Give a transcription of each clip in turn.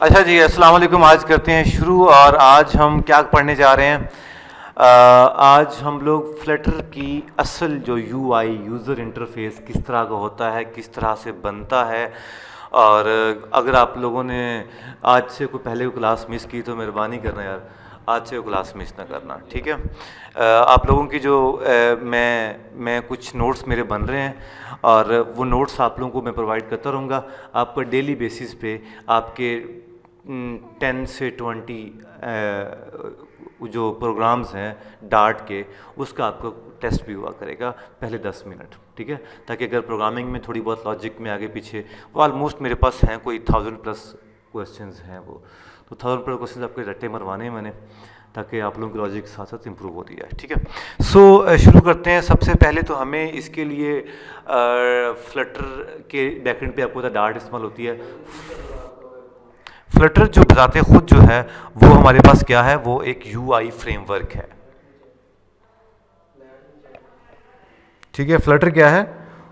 अच्छा जी, अस्सलाम वालेकुम। आज करते हैं शुरू। और आज हम क्या पढ़ने जा रहे हैं? आज हम लोग फ्लटर की असल जो यूआई यूज़र इंटरफेस किस तरह का होता है, किस तरह से बनता है। और अगर आप लोगों ने आज से कोई पहले कोई क्लास मिस की तो मेहरबानी करना यार, आज से क्लास मिस ना करना, ठीक है। आप लोगों की जो मैं कुछ नोट्स मेरे बन रहे हैं और वो नोट्स आप लोगों को मैं प्रोवाइड करता रहूँगा। आपका डेली बेसिस पे आपके 10 से 20 जो प्रोग्राम्स हैं डार्ट के, उसका आपका टेस्ट भी हुआ करेगा पहले 10 मिनट, ठीक है। ताकि अगर प्रोग्रामिंग में थोड़ी बहुत लॉजिक में आगे पीछे, वो ऑलमोस्ट मेरे पास हैं कोई 1000+ क्वेश्चंस हैं, वो तो 1000+ क्वेश्चंस आपके रट्टे मरवाने हैं मैंने, ताकि आप लोगों की लॉजिक साथ साथ इम्प्रूव होती जाए, ठीक है। सो शुरू करते हैं। सबसे पहले तो हमें इसके लिए फ्लटर के बैकएंड पे आपको पता डार्ट इस्तेमाल होती है। फ्लटर जो बताते खुद जो है वो हमारे पास क्या है, वो एक यूआई फ्रेमवर्क है, ठीक है। फ्लटर क्या है?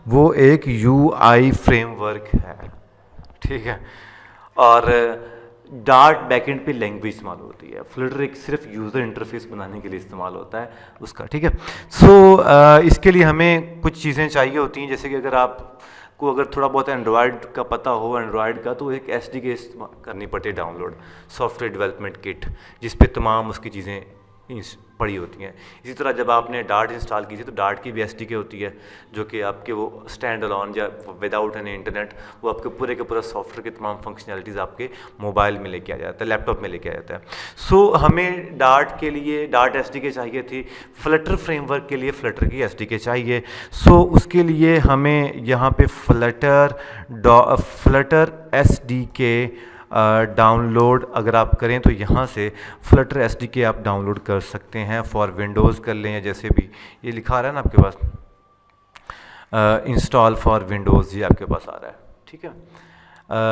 वो एक यूआई फ्रेमवर्क है, ठीक है। और डार्ट बैकएंड पे लैंग्वेज इस्तेमाल होती है, फ्लटर एक सिर्फ यूज़र इंटरफेस बनाने के लिए इस्तेमाल होता है उसका, ठीक है। सो इसके लिए हमें कुछ चीज़ें चाहिए होती हैं, जैसे कि अगर आप को अगर थोड़ा बहुत एंड्रॉयड का पता हो, एंड्रॉयड का, तो एक एसडीके करनी पड़ती है डाउनलोड, सॉफ्टवेयर डेवलपमेंट किट, जिस पे तमाम उसकी चीज़ें पड़ी होती हैं। इसी तरह जब आपने डार्ट इंस्टॉल की थी तो डार्ट की भी एसडीके होती है, जो कि आपके वो स्टैंड अलोन या विदाउट एनी इंटरनेट वो आपके पूरे के पूरा सॉफ्टवेयर की तमाम फंक्शनैलिटीज़ आपके मोबाइल में लेके आ जाता है, लैपटॉप में लेके आ जाता है। सो हमें डार्ट के लिए डार्ट एसडीके चाहिए थी, फ्लटर फ्रेमवर्क के लिए फ्लटर की एसडीके चाहिए। सो उसके लिए हमें यहाँ पे फ्लटर एसडीके डाउनलोड अगर आप करें तो यहाँ से फ्लटर एसडीके आप डाउनलोड कर सकते हैं। फॉर विंडोज़ कर लें या जैसे भी ये लिखा आ रहा है ना आपके पास, इंस्टॉल फॉर विंडोज़, ये आपके पास आ रहा है, ठीक है।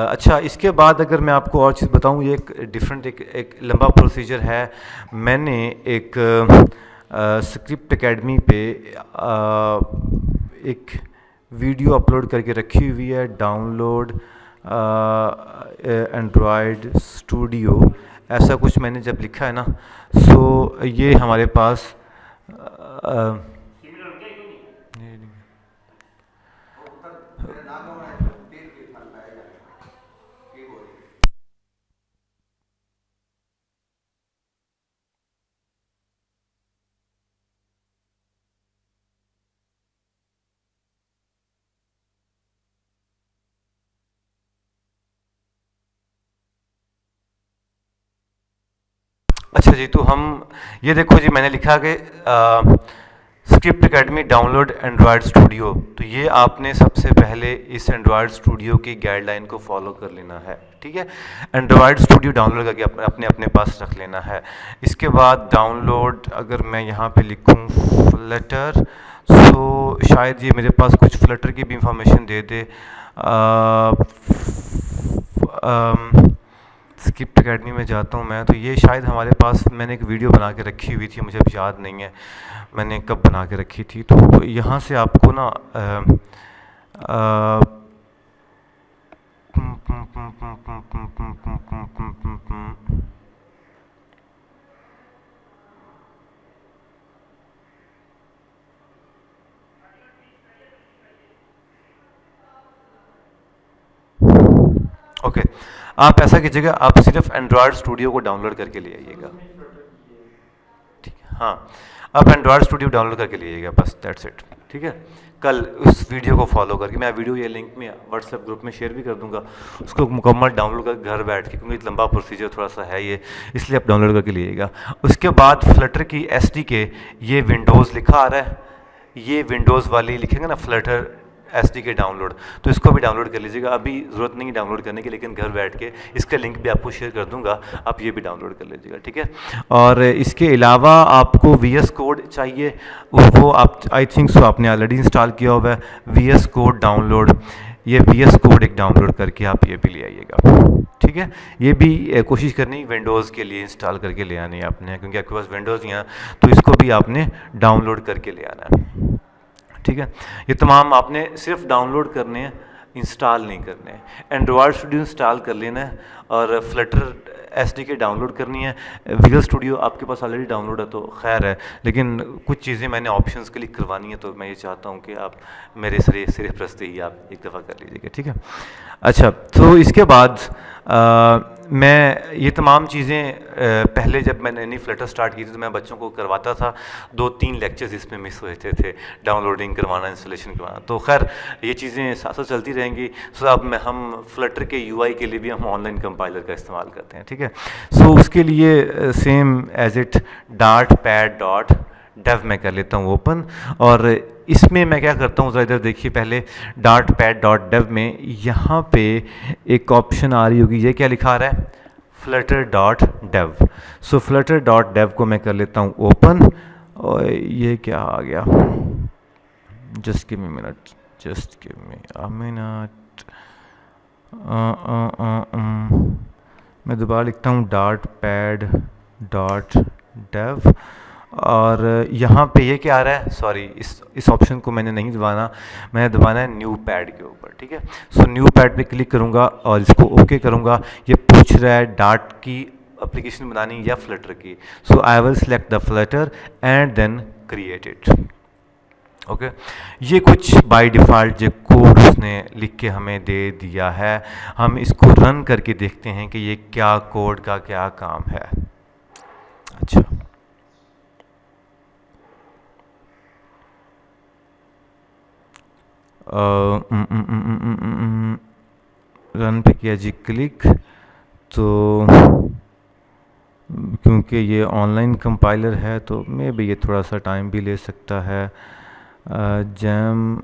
अच्छा, इसके बाद अगर मैं आपको और चीज़ बताऊँ, ये एक डिफरेंट एक लंबा प्रोसीजर है। मैंने एक स्क्रिप्ट एकेडमी पे एक वीडियो अपलोड करके रखी हुई है, डाउनलोड एंड्रॉयड स्टूडियो, ऐसा कुछ मैंने जब लिखा है ना, सो ये हमारे पास अच्छा जी, तो हम ये देखो जी, मैंने लिखा कि script academy download Android studio. तो ये आपने सबसे पहले इस एंड्रॉयड स्टूडियो की गाइडलाइन को फॉलो कर लेना है, ठीक है। एंड्रॉयड स्टूडियो डाउनलोड करके अपने अपने पास रख लेना है। इसके बाद डाउनलोड, अगर मैं यहाँ पे लिखूँ फ्लटर, सो शायद ये मेरे पास कुछ फ्लटर की भी इंफॉर्मेशन दे दे। स्क्रिप्ट एकेडमी में जाता हूँ मैं, तो ये शायद हमारे पास मैंने एक वीडियो बना के रखी हुई थी, मुझे अब याद नहीं है मैंने कब बना के रखी थी। तो यहाँ से आपको ना ओके, आप ऐसा कीजिएगा, आप सिर्फ एंड्रॉयड स्टूडियो को डाउनलोड करके ले आइएगा, ठीक है। हाँ, आप एंड्रॉयड स्टूडियो डाउनलोड करके ले आइएगा, बस दैट्स इट, ठीक है। कल उस वीडियो को फॉलो करके, मैं वीडियो ये लिंक में व्हाट्सएप ग्रुप में शेयर भी कर दूंगा, उसको मुकम्मल डाउनलोड कर घर बैठ के, क्योंकि लंबा प्रोसीजर थोड़ा सा है ये, इसलिए आप डाउनलोड करके लीजिएगा। उसके बाद फ्लटर की एसडीके, ये विंडोज़ लिखा आ रहा है, ये विंडोज़ वाली लिखेंगे ना फ्लटर एसडीके डाउनलोड, तो इसको भी डाउनलोड कर लीजिएगा। अभी ज़रूरत नहीं है डाउनलोड करने की, लेकिन घर बैठ के इसका लिंक भी आपको शेयर कर दूंगा, आप ये भी डाउनलोड कर लीजिएगा, ठीक है। और इसके अलावा आपको VS कोड चाहिए, वो आप आई थिंक सो आपने ऑलरेडी इंस्टॉल किया हुआ है, VS कोड डाउनलोड। ये VS कोड एक डाउनलोड करके आप ये भी ले आइएगा, ठीक है। ये भी कोशिश करनी विंडोज़ के लिए इंस्टॉल करके ले आनी है आपने, क्योंकि आपके पास विंडोज़ नहीं है, तो इसको भी आपने डाउनलोड करके ले आना है, ठीक है। ये तमाम आपने सिर्फ डाउनलोड करने हैं, इंस्टॉल नहीं करने। एंड्रॉयड स्टूडियो इंस्टॉल कर लेना है और फ्लटर एसडीके डाउनलोड करनी है। विजुअल स्टूडियो आपके पास ऑलरेडी डाउनलोड है तो खैर है, लेकिन कुछ चीज़ें मैंने ऑप्शंस क्लिक करवानी है, तो मैं ये चाहता हूँ कि आप मेरे सिरे प्रस्ते ही आप एक दफ़ा कर लीजिएगा, ठीक है। अच्छा, तो इसके बाद मैं ये तमाम चीज़ें पहले जब मैंने नई फ्लटर स्टार्ट की थी तो मैं बच्चों को करवाता था, 2-3 लेक्चर्स इसमें मिस हुए थे डाउनलोडिंग करवाना, इंस्टॉलेशन करवाना। तो खैर ये चीज़ें साथ साथ चलती रहेंगी। सो अब हम फ्लटर के यूआई के लिए भी हम ऑनलाइन कंपाइलर का इस्तेमाल करते हैं, ठीक है। सो उसके लिए सेम एज इट .pad.dev मैं कर लेता हूँ ओपन, और इसमें मैं क्या करता हूँ ज़रा इधर देखिए पहले। .pad.dev में यहाँ पे एक ऑप्शन आ रही होगी, ये क्या लिखा आ रहा है, flutter.dev। सो flutter.dev को मैं कर लेता हूँ ओपन, और ये क्या आ गया, just give me minute, just give me a minute. मैं दोबारा लिखता हूँ .pad.dev, और यहाँ पे ये क्या आ रहा है, सॉरी इस ऑप्शन को मैंने नहीं दबाना, मैंने दबाना है न्यू पैड के ऊपर, ठीक है। सो न्यू पैड पे क्लिक करूँगा और इसको ओके करूँगा। ये पूछ रहा है डार्ट की एप्लीकेशन बनानी या फ्लटर की। So I will select the flutter and then create it, okay. ये कुछ बाय डिफ़ॉल्ट जो कोड उसने लिख के हमें दे दिया है, हम इसको रन करके देखते हैं कि ये क्या कोड का क्या काम है। अच्छा, रन पे किया जी क्लिक, तो क्योंकि ये ऑनलाइन कंपाइलर है तो मे बी ये थोड़ा सा टाइम भी ले सकता है। जैम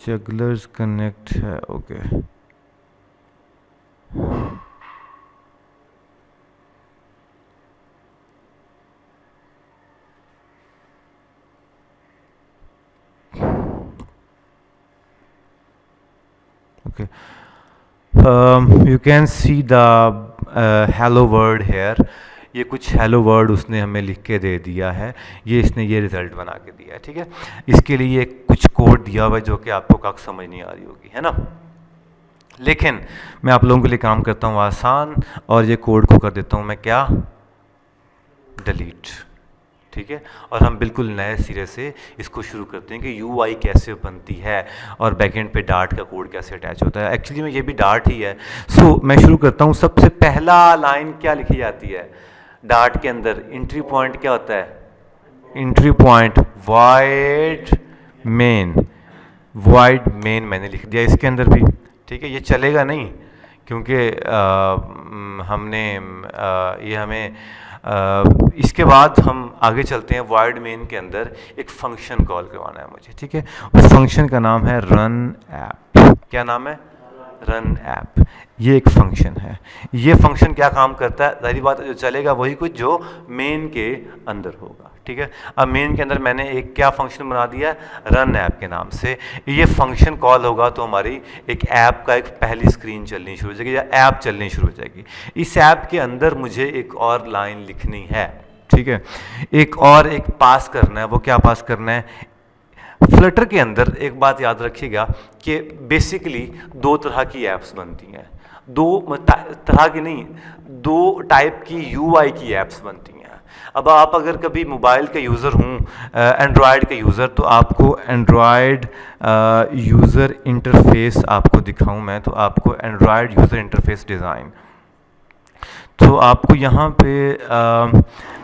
जगलर्स कनेक्ट है, okay. Okay, you can see the hello word here। ये कुछ हेलो वर्ड उसने हमें लिख के दे दिया है, ये इसने ये रिज़ल्ट बना के दिया है, ठीक है। इसके लिए कुछ कोड दिया हुआ है जो कि आपको कख समझ नहीं आ रही होगी, है ना। लेकिन मैं आप लोगों के लिए काम करता हूँ आसान, और ये कोड को कर देता हूँ मैं क्या, डिलीट, ठीक है। और हम बिल्कुल नए सिरे से इसको शुरू करते हैं कि यूआई कैसे बनती है और बैकएंड पे डार्ट का कोड कैसे अटैच होता है। एक्चुअली में ये भी डार्ट ही है। सो मैं शुरू करता हूँ। सबसे पहला लाइन क्या लिखी जाती है डार्ट के अंदर, एंट्री पॉइंट क्या होता है, entry point void main, void main मैंने लिख दिया इसके अंदर भी, ठीक है। ये चलेगा नहीं क्योंकि हमने ये हमें इसके बाद हम आगे चलते हैं। वॉइड मेन के अंदर एक फंक्शन कॉल करवाना है मुझे, ठीक है। उस फंक्शन का नाम है रन ऐप। क्या नाम है, रन ऐप। ये एक फंक्शन है। ये फंक्शन क्या काम करता है, सारी बात जो चलेगा वही कुछ जो मेन के अंदर होगा, ठीक है। अब मेन के अंदर मैंने एक क्या फंक्शन बना दिया, रन ऐप के नाम से। ये फंक्शन कॉल होगा तो हमारी एक ऐप का एक पहली स्क्रीन चलनी शुरू हो जाएगी या ऐप चलनी शुरू हो जाएगी। इस ऐप के अंदर मुझे एक और लाइन लिखनी है, ठीक है। एक पास करना है। वो क्या पास करना है, फ्लटर के अंदर एक बात याद रखिएगा कि बेसिकली दो तरह की ऐप्स बनती हैं, दो तरह की नहीं, दो टाइप की यूआई की ऐप्स बनती हैं। अब आप अगर कभी मोबाइल का यूज़र हूँ, एंड्रॉयड का यूज़र, तो आपको एंड्रॉयड यूज़र इंटरफेस आपको दिखाऊं मैं, तो आपको एंड्रॉयड यूज़र इंटरफेस डिज़ाइन, तो आपको यहाँ पे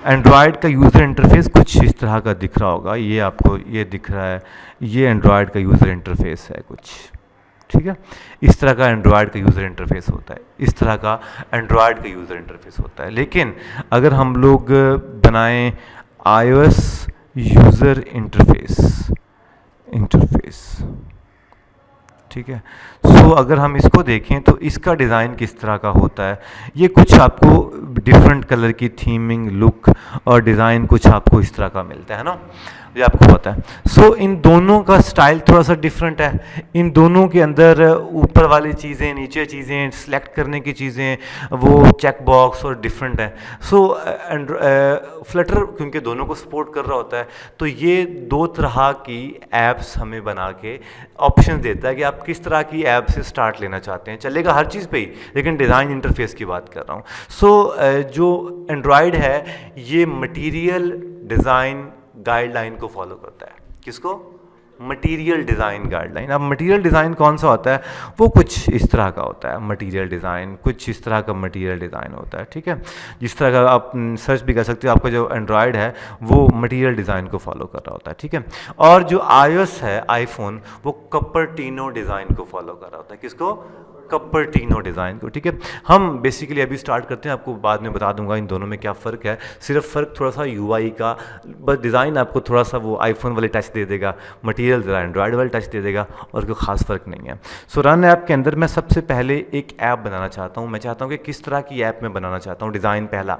एंड्रॉयड का यूज़र इंटरफेस कुछ इस तरह का दिख रहा होगा। ये आपको ये दिख रहा है, ये एंड्रॉयड का यूज़र इंटरफेस है कुछ, ठीक है। इस तरह का एंड्रॉयड का यूज़र इंटरफेस होता है, इस तरह का एंड्रॉयड का यूज़र इंटरफेस होता है। लेकिन अगर हम लोग बनाएं iOS यूज़र इंटरफेस, ठीक है। सो अगर हम इसको देखें तो इसका डिज़ाइन किस तरह का होता है, ये कुछ आपको डिफरेंट कलर की थीमिंग, लुक और डिज़ाइन कुछ आपको इस तरह का मिलता है ना। ये आपको पता है। सो इन दोनों का स्टाइल थोड़ा सा डिफरेंट है, इन दोनों के अंदर ऊपर वाली चीज़ें, नीचे चीज़ें, सिलेक्ट करने की चीज़ें, वो चेक बॉक्स और डिफरेंट है। सो फ्लटर क्योंकि दोनों को सपोर्ट कर रहा होता है, तो ये दो तरह की ऐप्स हमें बना के ऑप्शन देता है कि आप किस तरह की ऐप से स्टार्ट लेना चाहते हैं। चलेगा हर चीज़ पे ही, लेकिन डिज़ाइन इंटरफेस की बात कर रहा हूँ। सो जो एंड्रॉयड है ये मटीरियल डिज़ाइन गाइडलाइन को फॉलो करता है। किसको? Material design guideline. अब मटीरियल डिज़ाइन कौन सा होता है? वो कुछ इस तरह का होता है मटीरियल डिज़ाइन, कुछ इस तरह का मटीरियल डिज़ाइन होता है, ठीक है। जिस तरह का आप सर्च भी कर सकते हो, आपका जो एंड्रॉयड है वो मटीरियल डिज़ाइन को फॉलो कर रहा होता है, ठीक है। और जो iOS है, आईफोन, वो कपर्टिनो डिज़ाइन को फॉलो कर रहा होता है। किसको? कपर्टिनो डिज़ाइन को, ठीक है। हम बेसिकली अभी स्टार्ट करते हैं, आपको बाद में बता दूंगा इन दोनों में क्या फ़र्क है। सिर्फ फ़र्क थोड़ा सा यूआई का, बस डिज़ाइन आपको थोड़ा सा वो आईफोन वाले टच दे देगा, मटेरियल ज़रा एंड्रॉयड वाले टच दे देगा, और कोई ख़ास फ़र्क नहीं है। सो रन ऐप के अंदर मैं सबसे पहले एक ऐप बनाना चाहता हूँ। मैं चाहता हूँ कि किस तरह की ऐप मैं बनाना चाहता हूँ। डिज़ाइन पहला,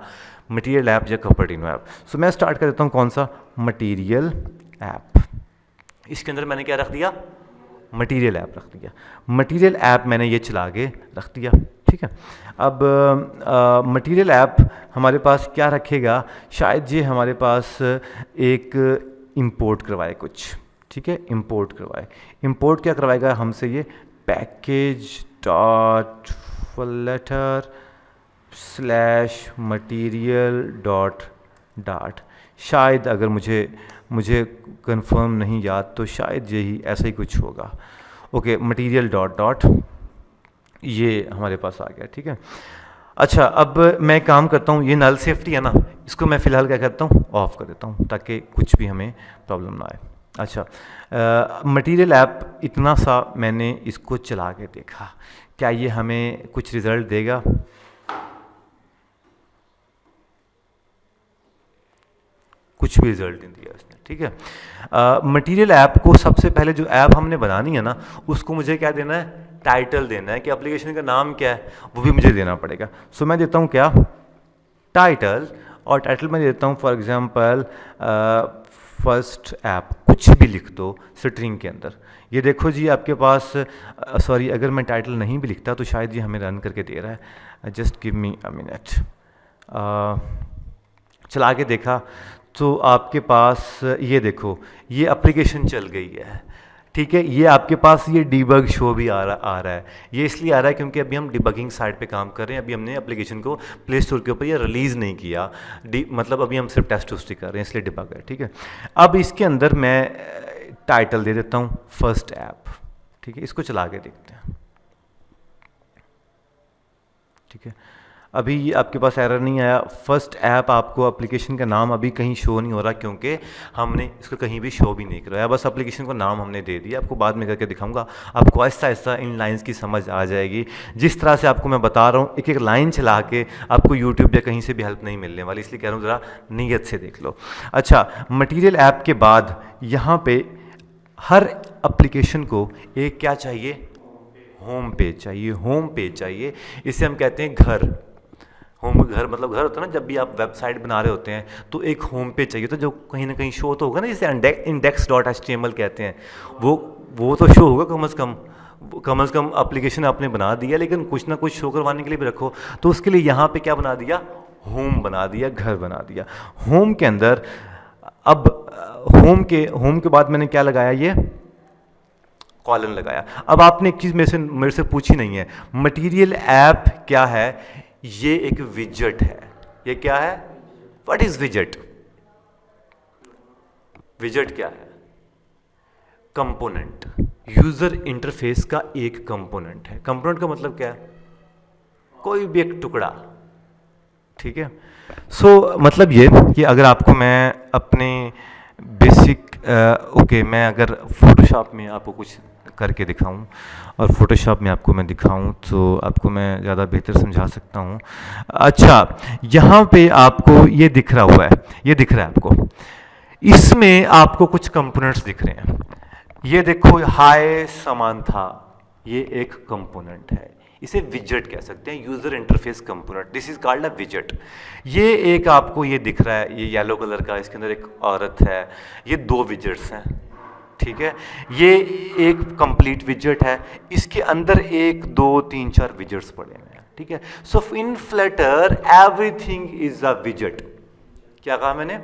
मटीरियल ऐप या कपर्टिनो ऐप। सो मैं स्टार्ट कर देता हूँ कौन सा? Material app. इसके अंदर मैंने क्या रख दिया? मटीरियल ऐप रख दिया। मटीरियल ऐप मैंने ये चला के रख दिया, ठीक है। अब मटीरियल ऐप हमारे पास क्या रखेगा? शायद ये हमारे पास एक इंपोर्ट करवाए कुछ, ठीक है। इंपोर्ट करवाए, इंपोर्ट क्या करवाएगा हमसे? ये package dot Flutter slash material dot dot. शायद अगर मुझे कंफर्म नहीं याद तो शायद यही ऐसा ही कुछ होगा। ओके, मटीरियल डॉट डॉट ये हमारे पास आ गया, ठीक है। अच्छा, अब मैं काम करता हूँ, ये नल सेफ्टी है ना, इसको मैं फ़िलहाल क्या करता हूँ? ऑफ़ कर देता हूँ, ताकि कुछ भी हमें प्रॉब्लम ना आए। अच्छा, मटीरियल ऐप इतना सा मैंने इसको चला के देखा, क्या ये हमें कुछ रिज़ल्ट देगा? कुछ भी रिजल्ट नहीं दिया इसने, ठीक है। मटीरियल ऐप को सबसे पहले जो ऐप हमने बनानी है ना, उसको मुझे क्या देना है? टाइटल देना है कि एप्लीकेशन का नाम क्या है, वो भी मुझे देना पड़ेगा। सो मैं देता हूँ क्या? टाइटल। और टाइटल में देता हूँ फॉर एग्जांपल फर्स्ट ऐप, कुछ भी लिख दो स्ट्रिंग के अंदर। ये देखो जी आपके पास, सॉरी अगर मैं टाइटल नहीं भी लिखता तो शायद ये हमें रन करके दे रहा है। Just give me a minute. चला के देखा तो आपके पास ये देखो, ये एप्लीकेशन चल गई है, ठीक है। ये आपके पास ये डिबग शो भी आ रहा है। ये इसलिए आ रहा है क्योंकि अभी हम डिबगिंग साइड पे काम कर रहे हैं। अभी हमने एप्लीकेशन को प्ले स्टोर के ऊपर ये रिलीज़ नहीं किया, मतलब अभी हम सिर्फ टेस्ट कर रहे हैं, इसलिए डिबग है, ठीक है। अब इसके अंदर मैं टाइटल दे देता हूँ फर्स्ट ऐप, ठीक है। इसको चला के देखते हैं, ठीक है। अभी ये आपके पास एरर नहीं आया। फर्स्ट ऐप, आपको एप्लीकेशन का नाम अभी कहीं शो नहीं हो रहा क्योंकि हमने इसको कहीं भी शो भी नहीं कराया, बस एप्लीकेशन को नाम हमने दे दिया। आपको बाद में करके दिखाऊंगा, आपको आहिस्ता आहिस्ता इन लाइंस की समझ आ जाएगी। जिस तरह से आपको मैं बता रहा हूँ, एक एक लाइन चला के आपको यूट्यूब या कहीं से भी हेल्प नहीं मिलने वाली, इसलिए कह रहा हूँ ज़रा नीयत से देख लो। अच्छा, मटीरियल ऐप के बाद यहाँ पे हर एप्लीकेशन को एक क्या चाहिए? होम पेज चाहिए। होम पेज चाहिए, इसे हम कहते हैं घर। होम घर मतलब घर होता है ना, जब भी आप वेबसाइट बना रहे होते हैं तो एक होम पेज चाहिए, तो जो कहीं ना कहीं शो तो होगा ना, जिसे index.html कहते हैं, वो तो शो होगा कम से कम एप्लीकेशन आपने बना दिया, लेकिन कुछ ना कुछ शो करवाने के लिए भी रखो। तो उसके लिए यहाँ पे क्या बना दिया? होम बना दिया, घर बना दिया। होम के अंदर अब होम के बाद मैंने क्या लगाया? ये कॉलन लगाया। अब आपने एक चीज़ मेरे से पूछी नहीं है, मटीरियल ऐप क्या है? ये एक विजेट है। ये क्या है? What is विजेट? विजेट क्या है? कंपोनेंट, यूजर इंटरफेस का एक कंपोनेंट है। कंपोनेंट का मतलब क्या है? कोई भी एक टुकड़ा, ठीक है। सो मतलब ये कि अगर आपको मैं अपने बेसिक ओके, मैं अगर फोटोशॉप में आपको कुछ करके दिखाऊं और फोटोशॉप में आपको मैं दिखाऊं तो आपको मैं ज़्यादा बेहतर समझा सकता हूं। अच्छा, यहाँ पे आपको ये दिख रहा हुआ है, ये दिख रहा है आपको, इसमें आपको कुछ कंपोनेंट्स दिख रहे हैं। ये देखो, हाय समांथा, ये एक कंपोनेंट है। इसे विजेट कह सकते हैं, user interface component, this is called a विजेट। ये एक आपको ये दिख रहा है, ये येलो कलर का, इसके अंदर एक औरत है, ये दो विजेट्स हैं, ठीक है। ये एक कंप्लीट विजेट है, इसके अंदर 1 2 3 4 विजेट्स पड़े हुए हैं, ठीक है। So in flutter everything is a विजेट। क्या कहा मैंने?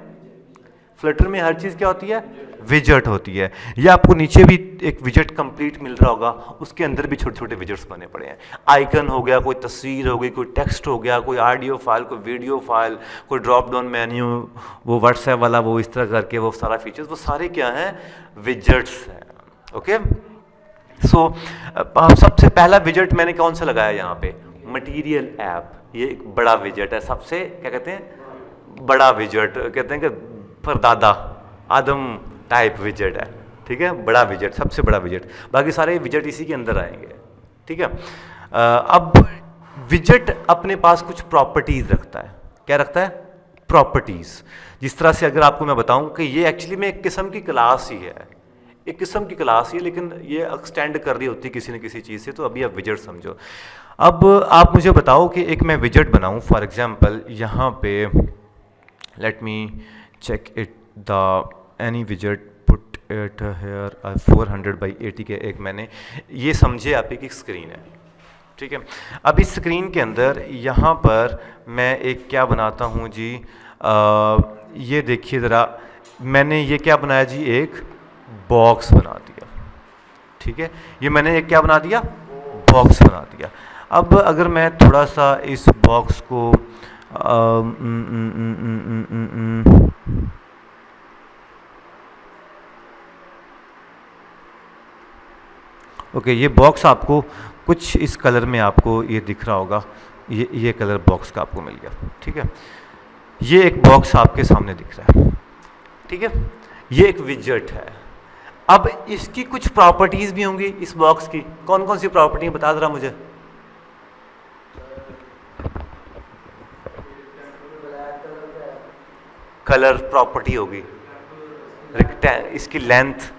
फ्लटर में हर चीज क्या होती है? विजेट होती है। ये आपको नीचे भी एक विजेट कंप्लीट मिल रहा होगा, उसके अंदर भी छोटे छोटे विजेट्स बने पड़े हैं। आइकन हो गया, कोई तस्वीर हो गई, कोई टेक्स्ट हो गया, कोई ऑडियो फाइल, कोई वीडियो फाइल, कोई ड्रॉप डाउन मेन्यू, वो व्हाट्सएप वाला, वो इस तरह करके वो सारा फीचर्स, वो सारे क्या हैं? विजेट्स हैं। ओके, सो सबसे पहला विजेट मैंने कौन सा लगाया यहाँ पे? Material app. ये एक बड़ा विजेट है, सबसे क्या कहते हैं? बड़ा विजेट कहते हैं कि परदादा आदम टाइप विजेट है, ठीक है। बड़ा विजेट, सबसे बड़ा विजेट, बाकी सारे विजेट इसी के अंदर आएंगे, ठीक है। अब विजेट अपने पास कुछ प्रॉपर्टीज रखता है। क्या रखता है? प्रॉपर्टीज। जिस तरह से अगर आपको मैं बताऊं कि ये एक्चुअली में एक किस्म की क्लास ही है, एक किस्म की क्लास ही है, लेकिन ये एक्सटेंड कर रही होती है किसी न किसी चीज़ से, तो अभी आप विजेट समझो। अब आप मुझे बताओ कि एक मैं विजेट बनाऊं, फॉर एग्जांपल यहाँ पे let me check it the any widget put it here 400 by 80 के एक मैंने ये समझे आप एक स्क्रीन है, ठीक है। अब इस स्क्रीन के अंदर यहाँ पर मैं एक क्या बनाता हूँ जी, ये देखिए ज़रा, मैंने ये क्या बनाया जी? एक बॉक्स बना दिया, ठीक है। ये मैंने एक क्या बना दिया? बॉक्स बना दिया। अब अगर मैं थोड़ा सा इस बॉक्स को ओके, ये बॉक्स आपको कुछ इस कलर में आपको ये दिख रहा होगा, ये कलर बॉक्स का आपको मिल गया, ठीक है। ये एक बॉक्स आपके सामने दिख रहा है, ठीक है। ये एक विजेट है। अब इसकी कुछ प्रॉपर्टीज भी होंगी इस बॉक्स की। कौन कौन सी प्रॉपर्टी बता जरा मुझे? कलर प्रॉपर्टी होगी, इसकी लेंथ,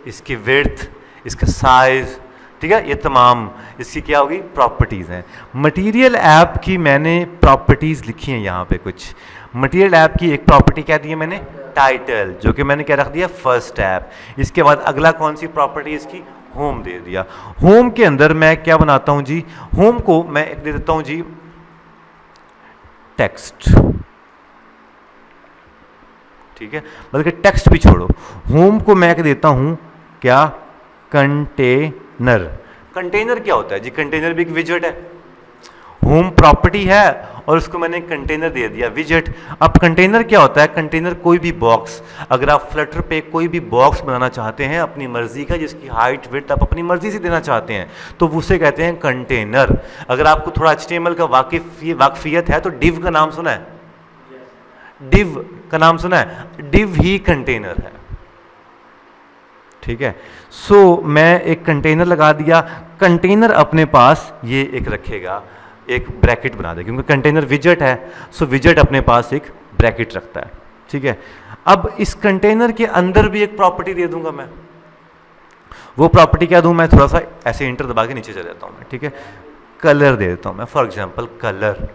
इसकी विड्थ, इसका साइज, ठीक है। ये तमाम इसकी क्या होगी? प्रॉपर्टीज़ हैं। मटेरियल ऐप की मैंने प्रॉपर्टीज़ लिखी हैं यहाँ पे कुछ। मटेरियल ऐप की एक प्रॉपर्टी क्या दी है मैंने? टाइटल, जो कि मैंने क्या रख दिया? First app. इसके बाद अगला कौन सी प्रॉपर्टी इसकी? होम दे दिया। होम के अंदर मैं क्या बनाता हूँ जी? होम को मैं दे देता हूँ जी टेक्स्ट, ठीक है। बल्कि टेक्स्ट भी छोड़ो, होम को मैं देता हूं क्या? कंटेनर। कंटेनर क्या होता है जी? कंटेनर भी एक विजेट है। होम प्रॉपर्टी है और उसको मैंने कंटेनर दे दिया, विजेट। अब कंटेनर क्या होता है? कंटेनर कोई भी बॉक्स, अगर आप फ्लटर पे कोई भी बॉक्स बनाना चाहते हैं अपनी मर्जी का, जिसकी हाइट विड्थ आप अपनी मर्जी से देना चाहते हैं, तो उसे कहते हैं कंटेनर। अगर आपको थोड़ा HTML का वाकफियत है तो डिव का नाम सुना है? डिव का नाम सुना है? डिव ही कंटेनर है, ठीक है। सो मैं एक कंटेनर लगा दिया। कंटेनर अपने पास ये एक रखेगा, एक ब्रैकेट बना दे, क्योंकि कंटेनर विजेट है, सो विजेट अपने पास एक ब्रैकेट रखता है, ठीक है। अब इस कंटेनर के अंदर भी एक प्रॉपर्टी दे दूंगा मैं। वो प्रॉपर्टी क्या दूं मैं? थोड़ा सा ऐसे इंटर दबा के नीचे चले जाता हूं मैं, ठीक है। कलर दे देता हूं मैं, फॉर एग्जाम्पल कलर।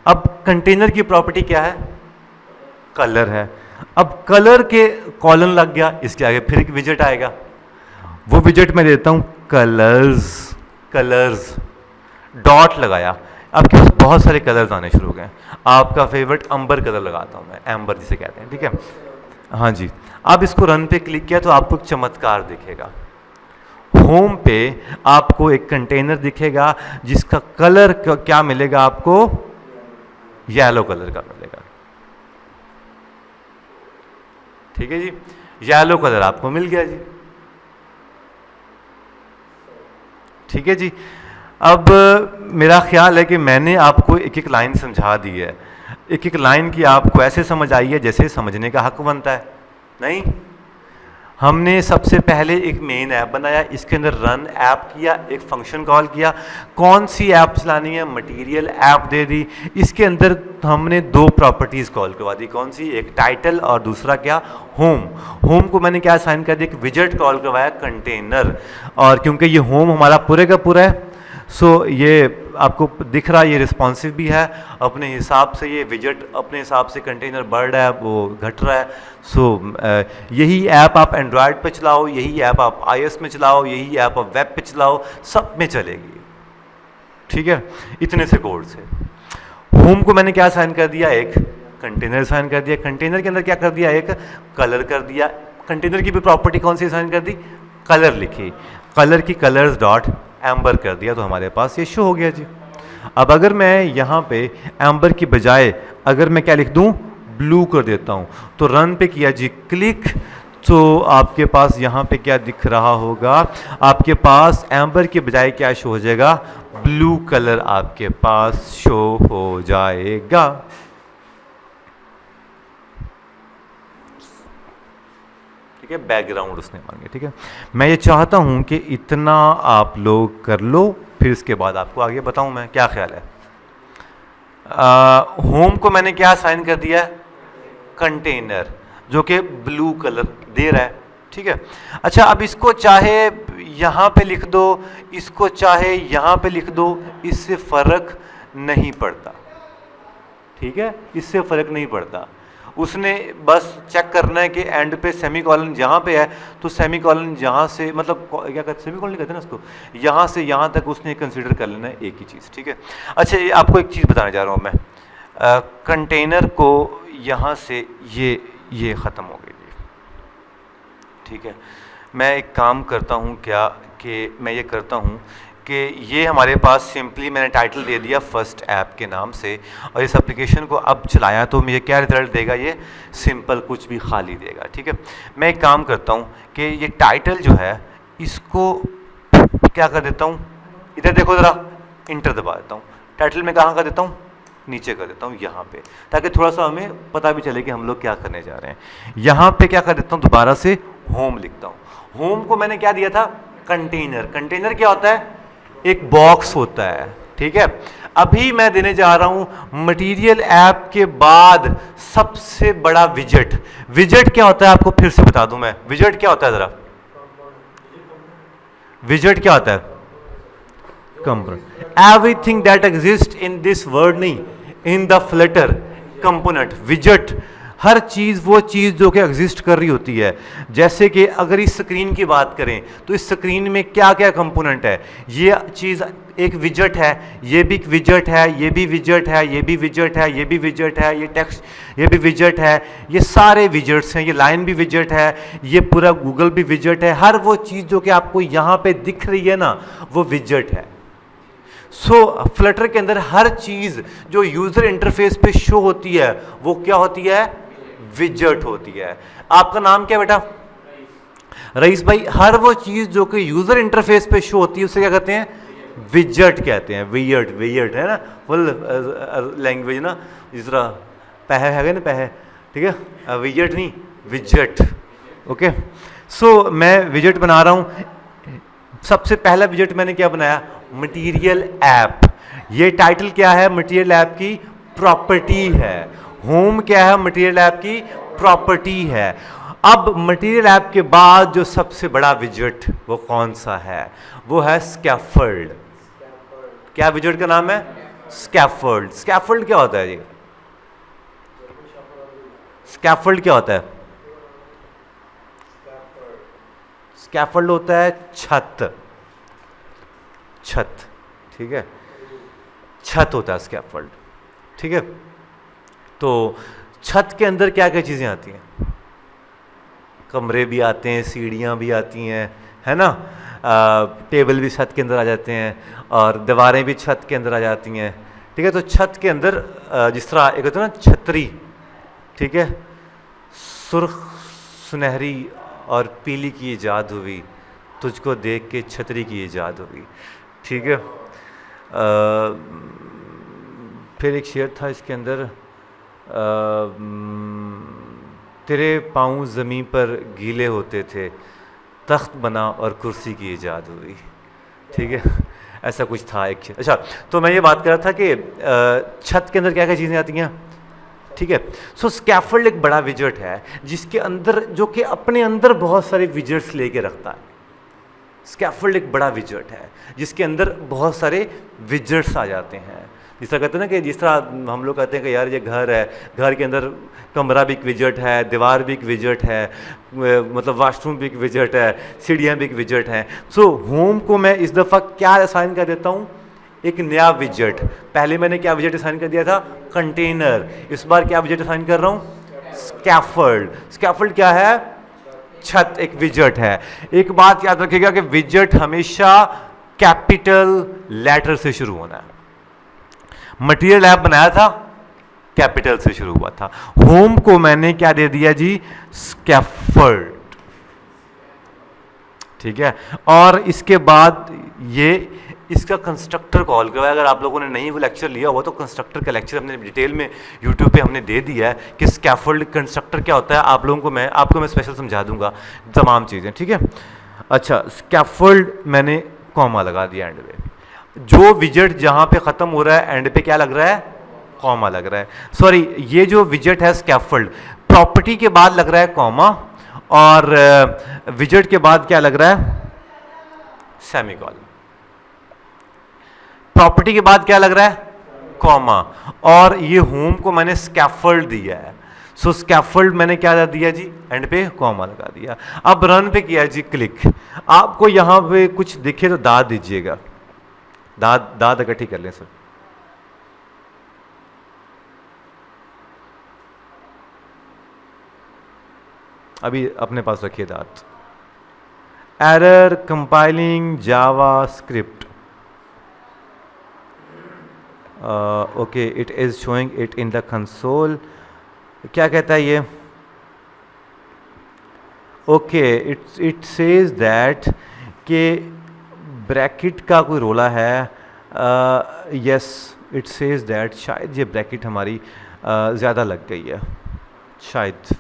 अब कंटेनर की प्रॉपर्टी क्या है? कलर है। अब कलर के कॉलन लग गया, इसके आगे फिर एक विजेट आएगा, वो विजेट मैं देता हूं कलर्स। कलर्स डॉट लगाया, आपके पास बहुत सारे कलर्स आने शुरू हो गए। आपका फेवरेट अंबर कलर लगाता हूं मैं, एम्बर जिसे कहते हैं, ठीक है। हाँ जी, आप इसको रन पे क्लिक किया तो आपको एक चमत्कार दिखेगा। होम पे आपको एक कंटेनर दिखेगा जिसका कलर क्या मिलेगा आपको? येलो कलर का मिलेगा, ठीक है जी। येलो कलर आपको मिल गया जी, ठीक है जी। अब मेरा ख्याल है कि मैंने आपको एक एक लाइन समझा दी है। एक एक लाइन की आपको ऐसे समझ आई है जैसे समझने का हक बनता है। नहीं, हमने सबसे पहले एक मेन ऐप बनाया, इसके अंदर रन ऐप किया, एक फंक्शन कॉल किया। कौन सी ऐप चलानी है? मटेरियल ऐप दे दी। इसके अंदर हमने दो प्रॉपर्टीज कॉल करवा दी। कौन सी? एक टाइटल और दूसरा क्या? होम। होम को मैंने क्या असाइन कर दिया? एक विजेट कॉल करवाया कंटेनर। और क्योंकि ये होम हमारा पूरे का पूरा है, सो ये आपको दिख रहा है, ये रिस्पॉन्सिव भी है अपने हिसाब से, ये विजेट अपने हिसाब से कंटेनर बढ़ रहा है, वो घट रहा है। सो यही ऐप आप एंड्रॉयड पे चलाओ, यही ऐप आप iOS में चलाओ, यही ऐप आप वेब पे चलाओ, सब में चलेगी। ठीक है, इतने से कोड से। होम को मैंने क्या साइन कर दिया, एक कंटेनर साइन कर दिया। कंटेनर के अंदर क्या कर दिया, एक कलर कर दिया। कंटेनर की भी प्रॉपर्टी कौन सी साइन कर दी, कलर लिखी। कलर की कलर्स डॉट एम्बर कर दिया, तो हमारे पास ये शो हो गया जी। अब अगर मैं यहाँ पे एम्बर की बजाय अगर मैं क्या लिख दूँ, ब्लू कर देता हूँ, तो रन पे किया जी क्लिक, तो आपके पास यहाँ पे क्या दिख रहा होगा, आपके पास एम्बर की बजाय क्या शो हो जाएगा, ब्लू कलर आपके पास शो हो जाएगा। ठीक है, बैकग्राउंड उसने मांगे। ठीक है, मैं ये चाहता हूं कि इतना आप लोग कर लो, फिर इसके बाद आपको आगे बताऊं मैं क्या ख्याल है। होम को मैंने क्या साइन कर दिया, कंटेनर, जो कि ब्लू कलर दे रहा है। ठीक है, अच्छा अब इसको चाहे यहाँ पे लिख दो, इसको चाहे यहाँ पे लिख दो, इससे फर्क नहीं पड़ता। ठीक है, इससे फर्क नहीं पड़ता। उसने बस चेक करना है कि एंड पे सेमीकोलन जहाँ पे है, तो सेमीकोलन जहाँ से, मतलब क्या कहते हैं, सेमीकोलन कहते हैं ना उसको, यहाँ से यहाँ तक उसने कंसीडर कर लेना है एक ही चीज़। ठीक है, अच्छा ये आपको एक चीज़ बताने जा रहा हूँ मैं। कंटेनर को यहाँ से ये ख़त्म हो गई। ठीक है, मैं एक काम करता हूँ क्या कि मैं ये करता हूँ कि ये हमारे पास सिंपली मैंने टाइटल दे दिया फर्स्ट ऐप के नाम से, और इस एप्लीकेशन को अब चलाया तो मुझे क्या रिजल्ट देगा, ये सिंपल कुछ भी खाली देगा। ठीक है, मैं एक काम करता हूँ कि ये टाइटल जो है इसको क्या कर देता हूँ, इधर देखो ज़रा, इंटर दबा देता हूँ। टाइटल में कहाँ कर देता हूँ, नीचे कर देता हूँ यहाँ पे, ताकि थोड़ा सा हमें पता भी चले कि हम लोग क्या करने जा रहे हैं। यहाँ पे क्या कर देता हूँ, दोबारा से होम लिखता हूँ। होम को मैंने क्या दिया था, कंटेनर। कंटेनर क्या होता है, एक बॉक्स होता है। ठीक है, अभी मैं देने जा रहा हूं मटेरियल ऐप के बाद सबसे बड़ा विजेट। विजेट क्या होता है आपको फिर से बता दूं मैं, विजेट क्या होता है जरा, विजेट क्या होता है, component. Everything that exist in this word, नहीं इन द फ्लटर कंपोनेंट, विजेट हर चीज़, वो चीज़ जो कि एग्जिस्ट कर रही होती है। जैसे कि अगर इस स्क्रीन की बात करें तो इस स्क्रीन में क्या क्या कंपोनेंट है, ये चीज़ एक विजेट है, ये भी विजेट है, ये भी विजेट है, ये भी विजेट है, ये भी विजेट है, ये टेक्स्ट, ये भी विजेट है, ये सारे विजेट्स हैं, ये लाइन भी विजेट है, ये पूरा गूगल भी विजेट है। हर वो चीज़ जो कि आपको यहाँ पे दिख रही है ना, वो विजेट है। सो फ्लटर के अंदर हर चीज़ जो यूज़र इंटरफेस पे शो होती है वो क्या होती है, विजेट होती है। आपका नाम क्या बेटा, रईस भाई। हर वो चीज़ जो कि यूज़र इंटरफेस पे शो होती है उसे क्या कहते हैं, विजेट कहते हैं। विजेट, विजेट है ना फुल लैंग्वेज ना, जिस तरह पह है ना, पह, ठीक है, विजेट नहीं विजेट। ओके, सो मैं विजेट बना रहा हूँ। सबसे पहला विजेट मैंने क्या बनाया, मटेरियल ऐप। ये टाइटल क्या है, मटेरियल ऐप की प्रॉपर्टी है। होम क्या है, मटेरियल ऐप की प्रॉपर्टी है। अब मटेरियल ऐप के बाद जो सबसे बड़ा विजेट वो कौन सा है, वो है स्कैफोल्ड। क्या विजेट का नाम है, स्कैफोल्ड। स्कैफोल्ड क्या होता है जी, स्कैफोल्ड क्या होता है, स्कैफोल्ड होता है छत, छत। ठीक है, छत होता है स्कैफोल्ड। ठीक है, तो छत के अंदर क्या क्या चीज़ें आती हैं, कमरे भी आते हैं, सीढ़ियाँ भी आती हैं, है ना, टेबल भी छत के अंदर आ जाते हैं, और दीवारें भी छत के अंदर आ जाती हैं। ठीक है, तो छत के अंदर जिस तरह एक होता है ना छतरी, ठीक है, सुर्ख सुनहरी और पीली की इजाद हुई, तुझको देख के छतरी की इजाद हुई। ठीक है, फिर एक शेर था इसके अंदर, तेरे पाँव ज़मीं पर गीले होते थे, तख्त बना और कुर्सी की इजाद हुई। ठीक है, ऐसा कुछ था एक। अच्छा, तो मैं ये बात कर रहा था कि छत के अंदर क्या क्या चीज़ें आती हैं। ठीक है, सो स्कैफोल्ड एक बड़ा विजेट है जिसके अंदर, जो कि अपने अंदर बहुत सारे विजेट्स लेके रखता है। स्कैफोल्ड एक बड़ा विजेट है जिसके अंदर बहुत सारे विजेट्स आ जाते हैं। जिस तरह कहते हैं ना कि जिस तरह हम लोग कहते हैं कि यार ये घर है, घर के अंदर कमरा भी एक विजेट है, दीवार भी एक विजेट है, मतलब वाशरूम भी एक विजेट है, सीढ़ियाँ भी एक विजेट हैं। सो होम को मैं इस दफ़ा क्या असाइन कर देता हूँ, एक नया विजेट। पहले मैंने क्या विजेट असाइन कर दिया था, कंटेनर। इस बार क्या विजेट असाइन कर रहा हूँ, स्कैफोल्ड। स्कैफोल्ड क्या है, छत, एक विजेट है। एक बात याद रखिएगा कि विजेट हमेशा कैपिटल लेटर से शुरू होना है। मटेरियल ऐप बनाया था, कैपिटल से शुरू हुआ था। होम को मैंने क्या दे दिया जी, स्कैफोल्ड, ठीक है। और इसके बाद ये इसका कंस्ट्रक्टर कॉल करवाया। अगर आप लोगों ने नहीं वो लेक्चर लिया हुआ तो कंस्ट्रक्टर का लेक्चर हमने डिटेल में यूट्यूब पे हमने दे दिया है कि स्कैफोल्ड कंस्ट्रक्टर क्या होता है। आप लोगों को आपको मैं स्पेशल समझा दूंगा तमाम चीज़ें, ठीक है। अच्छा, स्कैफोल्ड मैंने कॉमा लगा दिया एंड पे। जो विजेट जहाँ पे ख़त्म हो रहा है एंड पे क्या लग रहा है, कॉमा लग रहा है। सॉरी, ये जो विजेट है स्कैफोल्ड, प्रॉपर्टी के बाद लग रहा है कॉमा, और विजेट के बाद क्या लग रहा है, सेमीकोलन। प्रॉपर्टी के बाद क्या लग रहा है, कॉमा, और ये होम को मैंने स्कैफोल्ड दिया है। सो स्कैफोल्ड मैंने क्या दिया जी, एंड पे कॉमा लगा दिया। अब रन पे किया जी क्लिक। आपको यहां पे कुछ दिखे तो दाद दीजिएगा, दाद इकट्ठी कर लें सर। अभी अपने पास रखिए दाद। Error compiling Java script, okay, it is showing it in the console. क्या कहता है ये, ओके, इट सेज दैट कि ब्रैकेट का कोई रोला है। यस, इट सेज दैट शायद ये ब्रैकेट हमारी ज़्यादा लग गई है शायद।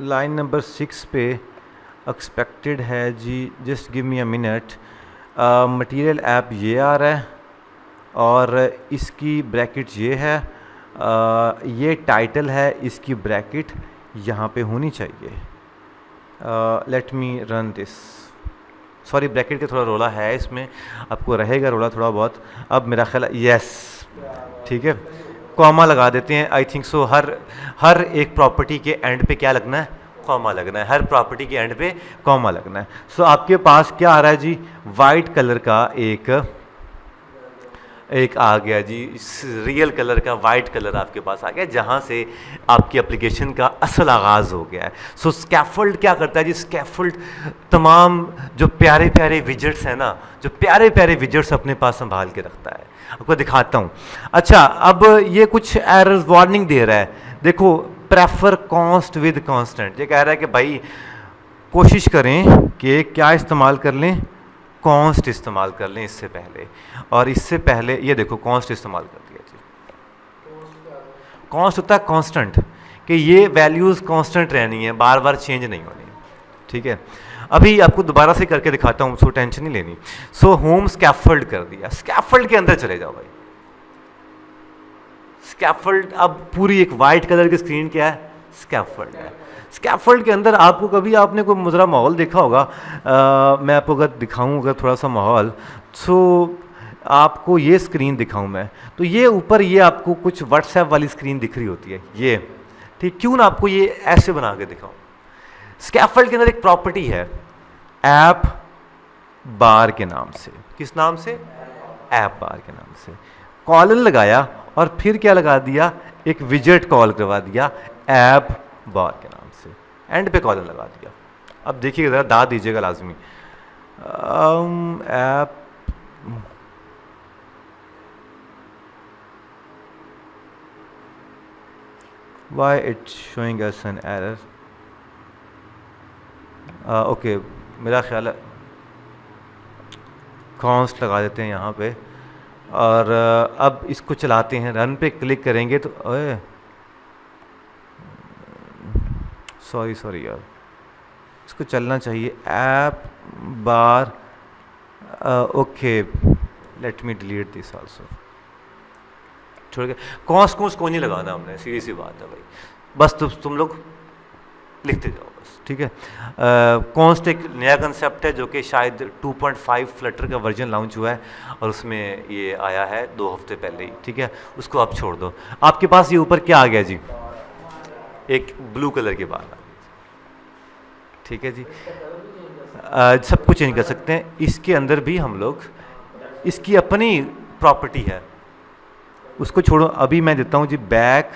लाइन नंबर 6 पे एक्सपेक्टेड है जी, just give me a minute. Material app ये आ रहा है और इसकी ब्रैकेट ये है, ये टाइटल है, इसकी ब्रैकेट यहाँ पे होनी चाहिए। Let me run this. Sorry, bracket का थोड़ा रोला है इसमें, आपको रहेगा रोला थोड़ा बहुत। अब मेरा ख्याल, यस, ठीक है, कॉमा लगा देते हैं। आई थिंक सो हर एक प्रॉपर्टी के एंड पे क्या लगना है, कॉमा लगना है। हर प्रॉपर्टी के एंड पे कॉमा लगना है। सो आपके पास क्या आ रहा है जी, वाइट कलर का एक आ गया जी, रियल कलर का वाइट कलर आपके पास आ गया, जहाँ से आपकी एप्लीकेशन का असल आगाज़ हो गया है। सो स्कैफोल्ड क्या करता है जी, स्कैफोल्ड तमाम जो प्यारे प्यारे विजेट्स हैं ना, जो प्यारे प्यारे विजेट्स अपने पास संभाल के रखता है। आपको दिखाता हूँ। अच्छा, अब ये कुछ एरर्स वार्निंग दे रहा है। देखो, प्रेफर कॉन्स्ट विद कांस्टेंट, ये कह रहा है कि भाई कोशिश करें कि क्या इस्तेमाल कर लें, कॉन्स्ट इस्तेमाल कर लें इससे पहले। और इससे पहले ये देखो, कॉन्स्ट इस्तेमाल कर दिया जी। कॉन्स्ट होता है कांस्टेंट, कि ये वैल्यूज़ कांस्टेंट रहनी है, बार बार चेंज नहीं होनी, ठीक है। अभी आपको दोबारा से करके दिखाता हूँ, सो टेंशन नहीं लेनी। सो होम स्कैफोल्ड कर दिया, स्कैफोल्ड के अंदर चले जाओ भाई। स्कैफोल्ड, अब पूरी एक वाइट कलर की स्क्रीन क्या है, स्कैफोल्ड है। स्कैफोल्ड के अंदर आपको कभी आपने कोई मुजरा माहौल देखा होगा, मैं आपको अगर दिखाऊं अगर थोड़ा सा माहौल, सो आपको ये स्क्रीन दिखाऊं मैं, तो ये ऊपर ये आपको कुछ व्हाट्सएप वाली स्क्रीन दिख रही होती है ये, ठीक। क्यों ना आपको ये ऐसे बना के दिखाऊं। स्कैफोल्ड के अंदर एक प्रॉपर्टी है ऐप बार के नाम से। किस नाम से, ऐप बार के नाम से। कॉलन लगाया और फिर क्या लगा दिया, एक विजेट कॉल करवा दिया ऐप बार के नाम से, एंड पे कॉलन लगा दिया। अब देखिएगा ज़रा, दाद दीजिएगा लाजमी। App why it showing us an error. Okay, मेरा ख्याल है कॉन्स्ट लगा देते हैं यहाँ पे, और अब इसको चलाते हैं। रन पे क्लिक करेंगे तो ओए सॉरी यार, इसको चलना चाहिए। App bar okay, let me delete this also. छोड़ के कॉन्स को नहीं लगाना हमने, सीधी सी बात है भाई, बस तुम लोग लिखते जाओ बस, ठीक है। कॉन्स्ट एक नया कंसेप्ट है जो कि शायद 2.5 फ्लटर का वर्जन लॉन्च हुआ है और उसमें ये आया है 2 हफ्ते पहले ही, ठीक है। उसको आप छोड़ दो। आपके पास ये ऊपर क्या आ गया जी, एक ब्लू कलर की बार, ठीक है जी। सब कुछ चेंज कर सकते हैं, इसके अंदर भी हम लोग, इसकी अपनी प्रॉपर्टी है, उसको छोड़ो। अभी मैं देता हूँ जी back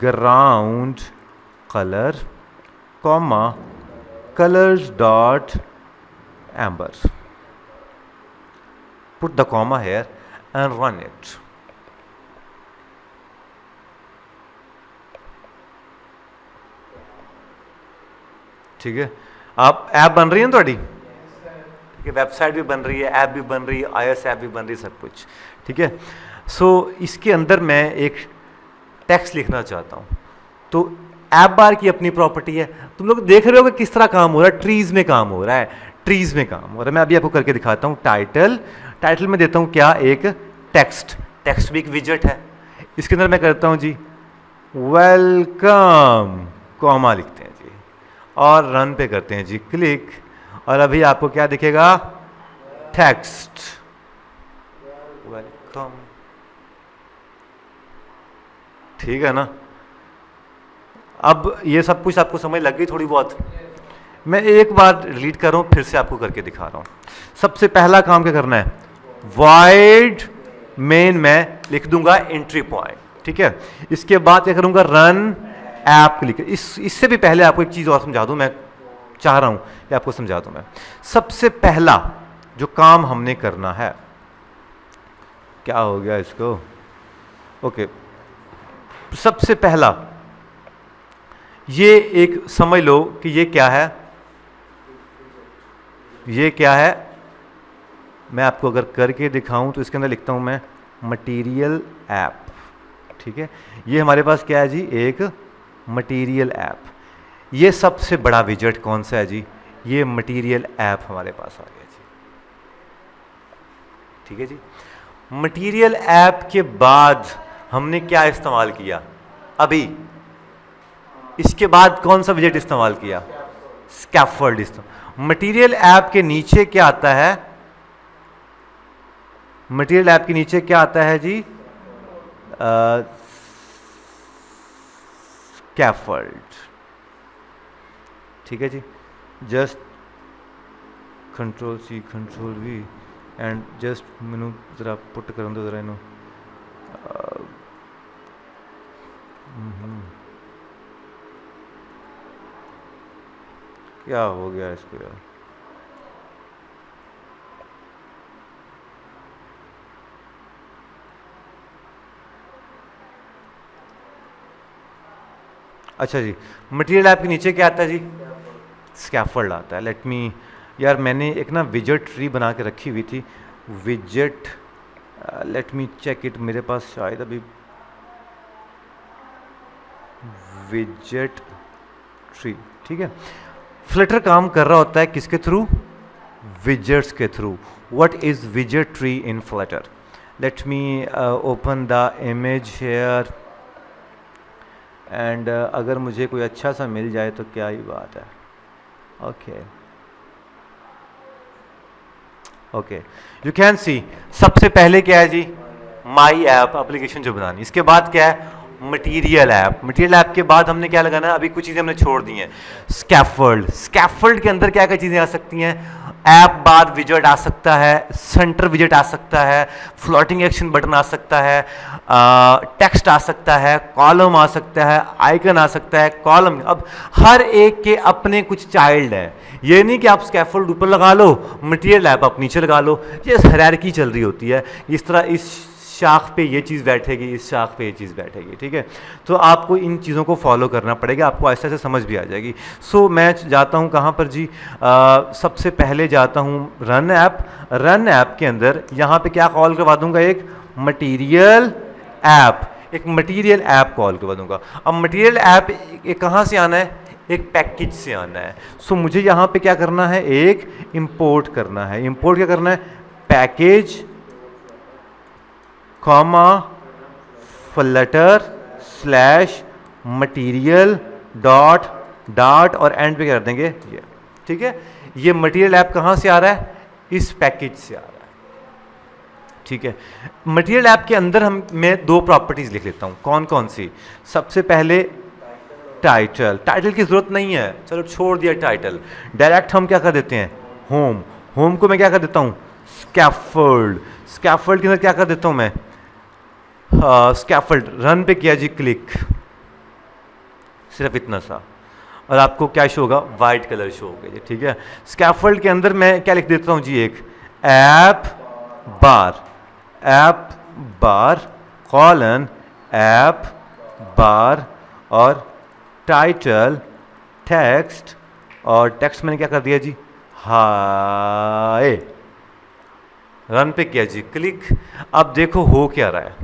ground colour comma colours dot amber, put the comma here and run it. ठीक है, आप ऐप बन रही है थोड़ी, ठीक है, वेबसाइट भी बन रही है, ऐप भी बन रही है, iOS ऐप भी बन रही है, सब कुछ ठीक है। सो इसके अंदर मैं एक टेक्स्ट लिखना चाहता हूँ, तो ऐप बार की अपनी प्रॉपर्टी है। तुम लोग देख रहे हो कि किस तरह काम हो रहा है, ट्रीज में काम हो रहा है, ट्रीज में काम हो रहा है। मैं अभी आपको करके दिखाता हूँ। टाइटल में देता हूँ क्या, एक टेक्स्ट भी एक विजेट है। इसके अंदर मैं करता हूँ जी वेलकम, कॉमा लिखते हैं जी और रन पे करते हैं जी क्लिक, और अभी आपको क्या दिखेगा, टेक्स्ट वेलकम, ठीक है ना। अब ये सब कुछ आपको समझ लग गई थोड़ी बहुत। मैं एक बार डिलीट कर रहा हूं, फिर से आपको करके दिखा रहा हूं। सबसे पहला काम क्या करना है, void मेन में लिख दूंगा एंट्री पॉइंट, ठीक है। इसके बाद क्या करूंगा, रन ऐप क्लिक। इससे भी पहले आपको एक चीज और समझा दूं, मैं चाह रहा हूं कि आपको समझा दूं मैं। सबसे पहला जो काम हमने करना है, क्या हो गया इसको, ओके। सबसे पहला ये एक समझ लो कि ये क्या है, ये क्या है। मैं आपको अगर करके दिखाऊं तो इसके अंदर लिखता हूं मैं मटेरियल ऐप, ठीक है। ये हमारे पास क्या है जी, एक मटेरियल ऐप। ये सबसे बड़ा विजेट कौन सा है जी, ये मटेरियल ऐप हमारे पास आ गया जी, ठीक है जी। मटेरियल ऐप के बाद हमने क्या इस्तेमाल किया, अभी इसके बाद कौन सा विजेट इस्तेमाल किया, स्कैफोल्ड इस्तेमाल। मटेरियल ऐप के नीचे क्या आता है, मटेरियल ऐप के नीचे क्या आता है जी, स्कैफोल्ड, ठीक है जी। Just Ctrl+C Ctrl+V and just मैनू जरा पुट कर दो जरा इनू, क्या हो गया इसको यार। अच्छा जी, मटेरियल ऐप के नीचे क्या आता है जी, स्कैफोल्ड आता है। लेट मी, यार मैंने एक ना विजेट ट्री बना के रखी हुई थी, विजेट, लेट मी चेक इट, मेरे पास शायद अभी विजेट ट्री, ठीक है। फ्लटर काम कर रहा होता है किसके थ्रू, विजेट्स के थ्रू। व्हाट इज विजेट tree in flutter, let me open the image here and अगर मुझे कोई अच्छा सा मिल जाए तो क्या ही बात है। Okay okay, you can see सबसे पहले क्या है जी, माई ऐप एप्लीकेशन जो बनानी। इसके बाद क्या है, मटेरियल ऐप। मटेरियल ऐप के बाद हमने क्या लगाना है, अभी कुछ चीज़ें हमने छोड़ दी हैं, स्कैफोल्ड। स्कैफोल्ड के अंदर क्या क्या चीज़ें आ सकती हैं, ऐप बार विजेट आ सकता है, सेंटर विजेट आ सकता है, फ्लोटिंग एक्शन बटन आ सकता है, टेक्स्ट आ सकता है, कॉलम आ सकता है, आइकन आ सकता है, कॉलम। अब हर एक के अपने कुछ चाइल्ड है, ये नहीं कि आप स्कैफोल्ड ऊपर लगा लो, मटेरियल ऐप आप नीचे लगा लो। ये हायरार्की चल रही होती है, इस तरह इस शाख पे ये चीज़ बैठेगी, इस शाख पे ये चीज़ बैठेगी, ठीक है। तो आपको इन चीज़ों को फॉलो करना पड़ेगा, आपको ऐसे ऐसे समझ भी आ जाएगी। सो मैं जाता हूँ कहाँ पर जी, सबसे पहले जाता हूँ रन ऐप। रन ऐप के अंदर यहाँ पे क्या कॉल करवा दूंगा, एक मटेरियल ऐप, एक मटेरियल ऐप कॉल करवा दूंगा। अब मटेरियल ऐप कहाँ से आना है, एक पैकेज से आना है। सो मुझे यहाँ पे क्या करना है, एक इंपोर्ट करना है। इंपोर्ट क्या करना है, package comma Flutter slash material dot dot और एंड पे कर देंगे ये, ठीक है। ये मटीरियल ऐप कहाँ से आ रहा है, इस पैकेज से आ रहा है, ठीक है। मटीरियल ऐप के अंदर मैं दो प्रॉपर्टीज लिख लेता हूँ। कौन कौन सी, सबसे पहले टाइटल। टाइटल की जरूरत नहीं है, चलो छोड़ दिया टाइटल, डायरेक्ट हम क्या कर देते हैं, होम। होम को मैं क्या कर देता हूँ, स्कैफोल्ड। स्कैफोल्ड के अंदर क्या कर देता हूँ मैं, स्कैफोल्ड। रन पे किया जी क्लिक, सिर्फ इतना सा, और आपको क्या शो होगा, वाइट कलर शो होगा जी, ठीक है। स्कैफोल्ड के अंदर मैं क्या लिख देता हूँ जी, एक ऐप बार कॉलन ऐप बार और टाइटल टेक्स्ट, और टेक्स्ट मैंने क्या कर दिया जी, हाय। रन पे किया जी क्लिक। अब देखो हो क्या रहा है,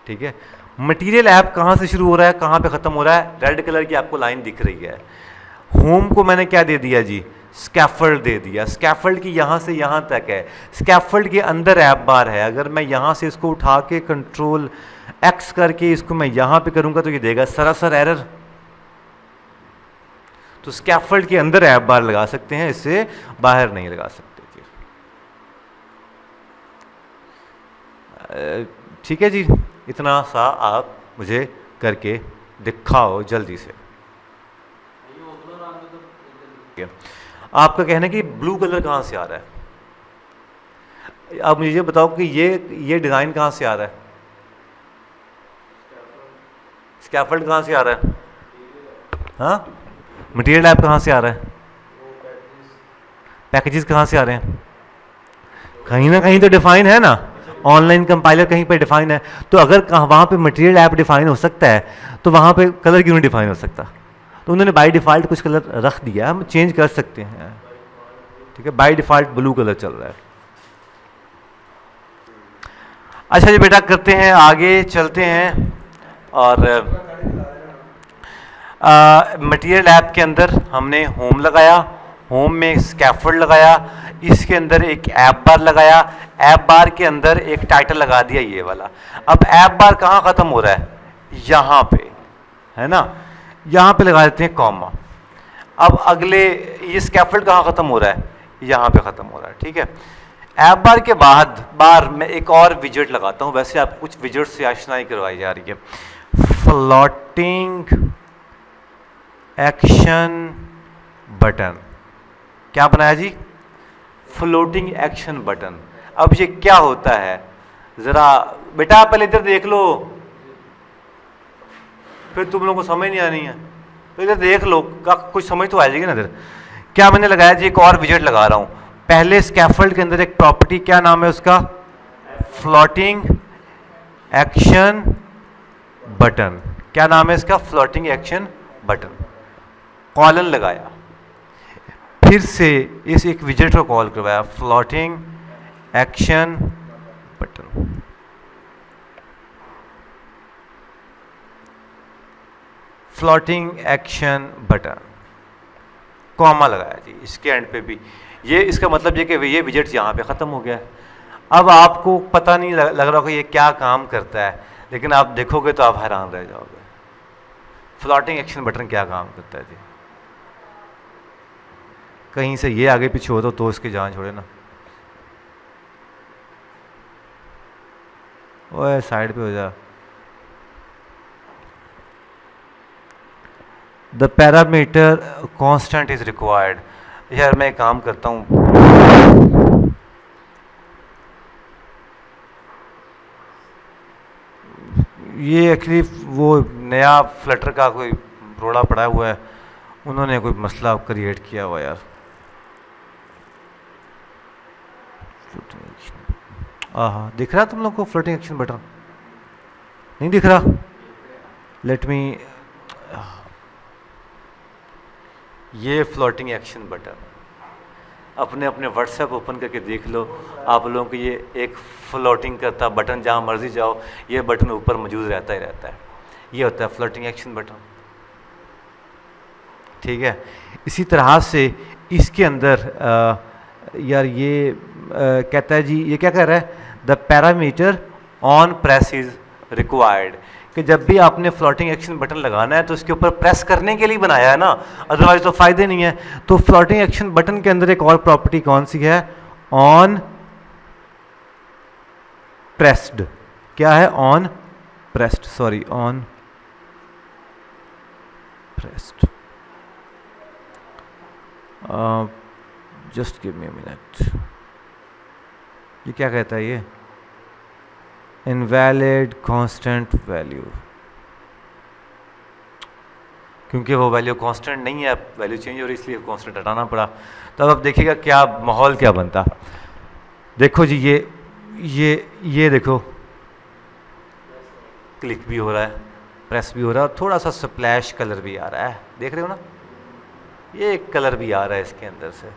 ठीक है। मटेरियल ऐप कहां से शुरू हो रहा है, कहां पे खत्म हो रहा है, रेड कलर की आपको लाइन दिख रही है। होम को मैंने क्या दे दिया जी, स्कैफोल्ड दे दिया। स्कैफोल्ड की यहां से यहां तक है, स्कैफोल्ड के अंदर ऐप बार है। अगर मैं यहां से इसको उठा के कंट्रोल एक्स करके इसको मैं यहां पे करूंगा तो ये देगा सरासर एरर। तो स्कैफोल्ड के अंदर ऐप बार लगा सकते हैं, इससे बाहर नहीं लगा सकते, ठीक है जी। इतना सा आप मुझे करके दिखाओ जल्दी से। आपका कहना है कि ब्लू कलर कहाँ से आ रहा है, आप मुझे बताओ कि ये डिज़ाइन कहाँ से आ रहा है, स्कैफोल्ड कहाँ से आ रहा है, हाँ मटेरियल ऐप कहाँ से आ रहा है, पैकेजेस कहाँ से आ रहे हैं, कहीं ना कहीं तो डिफाइन है ना, ऑनलाइन कंपाइलर कहीं पे डिफाइन है। तो अगर वहाँ पे मटेरियल ऐप डिफाइन हो सकता है तो वहाँ पे कलर क्यों नहीं डिफाइन हो सकता। तो उन्होंने बाय डिफ़ॉल्ट कुछ कलर रख दिया, हम चेंज कर सकते हैं, ठीक है। बाय डिफ़ॉल्ट ब्लू कलर चल रहा है। अच्छा जी बेटा, करते हैं आगे, चलते हैं। और मटेरियल ऐप के अंदर हमने होम लगाया, होम में स्कैफोल्ड लगाया, इसके अंदर एक ऐप बार लगाया, ऐप बार के अंदर एक टाइटल लगा दिया ये वाला। अब ऐप बार कहाँ ख़त्म हो रहा है, यहाँ पे है ना, यहाँ पे लगा देते हैं कॉमा। अब अगले ये स्कैफोल्ड कहाँ ख़त्म हो रहा है, यहाँ पे ख़त्म हो रहा है, ठीक है। ऐप बार के बाद बार मैं एक और विजेट लगाता हूँ, वैसे आपको कुछ विजेट से आशनाई करवाई जा रही है। फ्लोटिंग एक्शन बटन, क्या बनाया जी, फ्लोटिंग एक्शन बटन। अब ये क्या होता है, ज़रा बेटा पहले इधर देख लो, फिर तुम लोगों को समझ नहीं आनी है, तो इधर देख लो, कुछ समझ तो आ जाएगी ना इधर। क्या मैंने लगाया जी, एक और विजेट लगा रहा हूँ। पहले स्कैफोल्ड के अंदर एक प्रॉपर्टी, क्या नाम है उसका, फ्लोटिंग एक्शन बटन। क्या नाम है इसका, फ्लोटिंग एक्शन बटन। कॉलन लगाया, फिर से इस एक विजेट को कॉल करवाया, floating action button. Floating action button, comma लगाया जी इसके एंड पे भी। ये इसका मतलब ये कि ये विजेट यहाँ पे ख़त्म हो गया। अब आपको पता नहीं लग रहा कि ये क्या काम करता है, लेकिन आप देखोगे तो आप हैरान रह जाओगे। फ्लोटिंग एक्शन बटन क्या काम करता है जी, कहीं से ये आगे पीछे हो तो इसकी जान छोड़े ना। ओए साइड पे हो जा। The parameter constant is required. यार मैं एक काम करता हूँ, ये एक्चुअली वो नया फ्लटर का कोई रोड़ा पड़ा हुआ है, उन्होंने कोई मसला क्रिएट किया हुआ यार। हाँ दिख रहा तुम लोग को फ्लोटिंग एक्शन बटन, नहीं दिख रहा, लेट मी, ये फ्लोटिंग एक्शन बटन, अपने अपने व्हाट्सएप ओपन करके देख लो, आप लोगों को ये एक फ्लोटिंग करता बटन, जहाँ मर्जी जाओ ये बटन ऊपर मौजूद रहता ही रहता है। ये होता है फ्लोटिंग एक्शन बटन, ठीक है। इसी तरह से इसके अंदर यार ये कहता है जी, ये क्या कह रहा है, the parameter on press is required, कि जब भी आपने फ्लोटिंग एक्शन बटन लगाना है तो इसके ऊपर प्रेस करने के लिए बनाया है ना, अदरवाइज तो फायदे नहीं है। तो फ्लोटिंग एक्शन बटन के अंदर एक और प्रॉपर्टी कौन सी है, ऑन प्रेस्ड, क्या है, on pressed, sorry on pressed, just give me a minute. ये क्या कहता है, ये इनवैलिड कांस्टेंट वैल्यू, क्योंकि वो वैल्यू कांस्टेंट नहीं है, वैल्यू चेंज हो रही इसलिए कांस्टेंट हटाना पड़ा। तो अब आप देखिएगा क्या माहौल क्या बनता। देखो जी ये देखो क्लिक भी हो रहा है, प्रेस भी हो रहा है, और थोड़ा सा स्प्लैश कलर भी आ रहा है, देख रहे हो ना, ये एक कलर भी आ रहा है इसके अंदर से।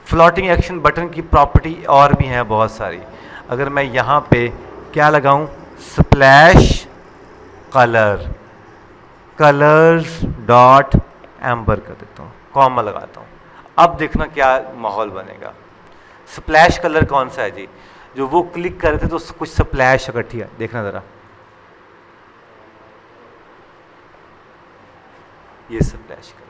फ्लोटिंग एक्शन बटन की प्रॉपर्टी और भी हैं बहुत सारी। अगर मैं यहाँ पे क्या लगाऊं, splash colour, colours dot amber कर देता हूँ, कॉमा लगाता हूँ, अब देखना क्या माहौल बनेगा। स्प्लैश कलर कौन सा है जी, जो वो क्लिक कर रहे थे तो कुछ स्प्लैश इकट्ठी है, देखना ज़रा, ये स्प्लैश कलर,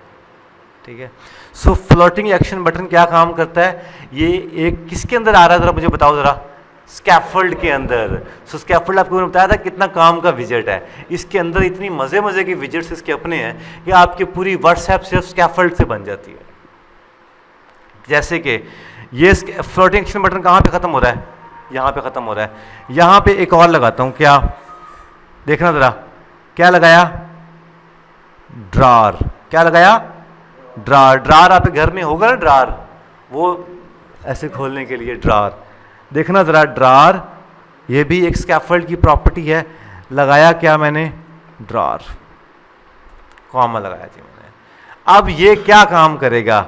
ठीक है। सो फ्लोटिंग एक्शन बटन क्या काम करता है, ये एक किसके अंदर आ रहा है ज़रा मुझे बताओ ज़रा, स्कैफोल्ड के अंदर। सो स्कैफोल्ड आपको मैंने बताया था कितना काम का विजेट है, इसके अंदर इतनी मज़े की विजेट्स इसके अपने हैं कि आपकी पूरी व्हाट्सएप सिर्फ स्कैफोल्ड से बन जाती है। जैसे कि ये फ्लोटिंग एक्शन बटन कहाँ पे ख़त्म हो रहा है, यहाँ पे ख़त्म हो रहा है, यहाँ पे एक और लगाता हूँ, क्या देखना ज़रा, क्या लगाया, ड्रार, क्या लगाया, ड्रार। ड्रार आपके घर में होगा ना, ड्रार, वो ऐसे खोलने के लिए ड्रार, देखना ज़रा ड्रार, ये भी एक स्कैफोल्ड की प्रॉपर्टी है। लगाया क्या मैंने, ड्रार, कॉमा लगाया जी मैंने। अब ये क्या काम करेगा,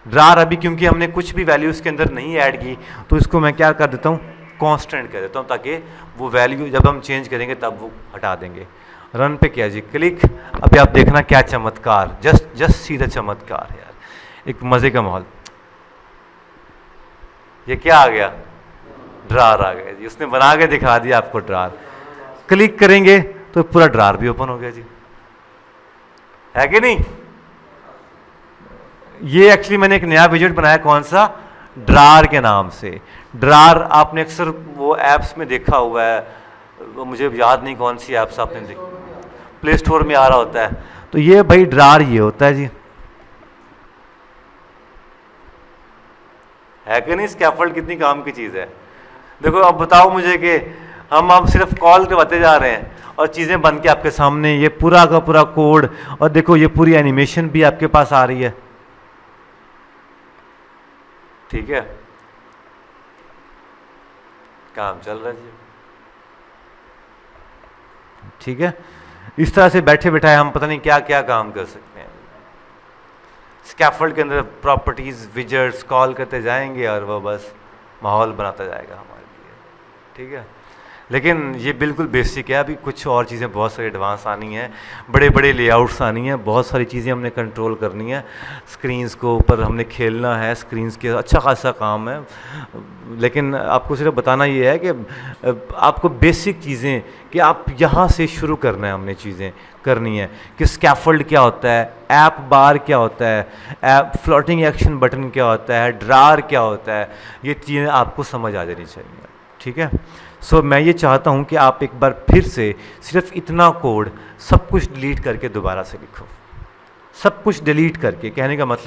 ड्रार अभी क्योंकि हमने कुछ भी वैल्यू इसके अंदर नहीं ऐड की, तो इसको मैं क्या कर देता हूँ, कांस्टेंट कर देता हूँ, ताकि वो वैल्यू जब हम चेंज करेंगे तब वो हटा देंगे। रन पे किया जी क्लिक, अभी आप देखना क्या चमत्कार, जस्ट सीधा चमत्कार है यार, एक मज़े का माहौल। ये क्या आ गया, ड्रार आ गया जी, उसने बना के दिखा दिया आपको ड्रार। क्लिक करेंगे तो पूरा ड्रार भी ओपन हो गया जी, है कि नहीं। ये एक्चुअली मैंने एक नया विजेट बनाया, कौन सा, ड्रार के नाम से। ड्रार आपने अक्सर वो ऐप्स में देखा हुआ है, वो मुझे याद नहीं कौन सी ऐप्स आपने देखी, प्ले स्टोर में आ रहा होता है। तो ये भाई ड्रार ये होता है जी, है कि नहीं। स्कैफोल्ड कितनी काम की चीज़ है। देखो अब बताओ मुझे कि हम अब सिर्फ कॉल करवाते जा रहे हैं और चीज़ें बन के आपके सामने, ये पूरा का पूरा कोड, और देखो ये पूरी एनिमेशन भी आपके पास आ रही है, ठीक है, काम चल रहा है जी, ठीक है। इस तरह से बैठे बैठाए हम पता नहीं क्या क्या काम कर सकते हैं। स्कैफोल्ड के अंदर प्रॉपर्टीज विजेट्स कॉल करते जाएंगे और वो बस माहौल बनाता जाएगा हमारे लिए, ठीक है। लेकिन ये बिल्कुल बेसिक है, अभी कुछ और चीज़ें बहुत सारी एडवांस आनी हैं, बड़े बड़े लेआउट्स आनी हैं, बहुत सारी चीज़ें हमने कंट्रोल करनी है, स्क्रीन्स को ऊपर हमने खेलना है, स्क्रीन्स के अच्छा खासा काम है। लेकिन आपको सिर्फ बताना ये है कि आपको बेसिक चीज़ें कि आप यहाँ से शुरू करना है, हमने चीज़ें करनी है कि स्कैफोल्ड क्या होता है, ऐप बार क्या होता है, ऐप फ्लोटिंग एक्शन बटन क्या होता है, ड्रार क्या होता है, ये चीज़ें आपको समझ आ जानी चाहिए, ठीक है। सो मैं ये चाहता हूँ कि आप एक बार फिर से सिर्फ इतना कोड सब कुछ डिलीट करके दोबारा से लिखो, सब कुछ डिलीट करके, कहने का मतलब